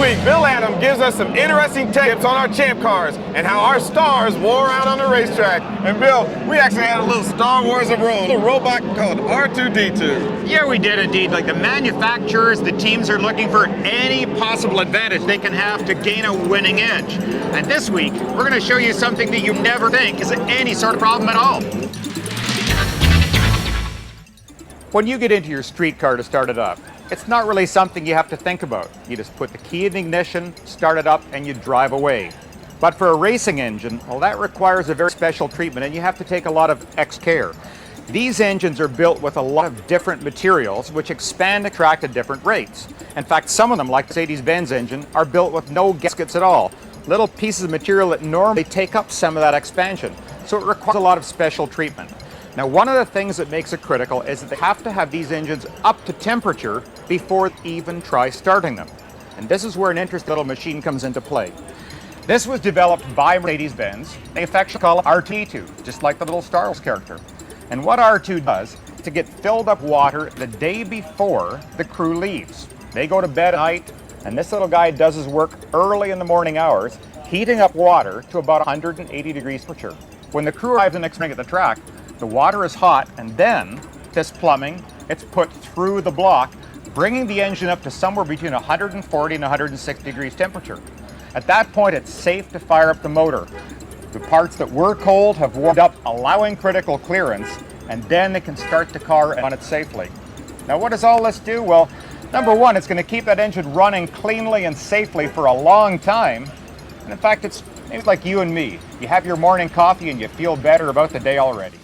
week, Bill Adam gives us some interesting tips on our champ cars and how our stars wore out on the racetrack. And Bill, we actually had a little Star Wars of a little robot called R2D2. Yeah, we did indeed. Like the manufacturers, the teams are looking for any possible advantage they can have to gain a winning edge. And this week, we're going to show you something that you never think is any sort of problem at all. When you get into your street car to start it up, it's not really something you have to think about. You just put the key in the ignition, start it up, and you drive away. But for a racing engine, well, that requires a very special treatment, and you have to take a lot of extra care. These engines are built with a lot of different materials which expand the track at different rates. In fact, some of them, like the Mercedes engine, are built with no gaskets at all. Little pieces of material that normally take up some of that expansion. So it requires a lot of special treatment. Now, one of the things that makes it critical is that they have to have these engines up to temperature before they even try starting them. And this is where an interesting little machine comes into play. This was developed by Mercedes-Benz. They affectionately call it R2D2, just like the little Star Wars character. And what R2 does is to get filled up water the day before the crew leaves. They go to bed at night, and this little guy does his work early in the morning hours, heating up water to about 180 degrees temperature. When the crew arrives the next morning at the track, the water is hot, and then this plumbing, it's put through the block, bringing the engine up to somewhere between 140 and 160 degrees temperature. At that point, it's safe to fire up the motor. The parts that were cold have warmed up, allowing critical clearance, and then they can start the car and run it safely. Now, what does all this do? Well, number one, it's going to keep that engine running cleanly and safely for a long time. And in fact, it's like you and me. You have your morning coffee and you feel better about the day already.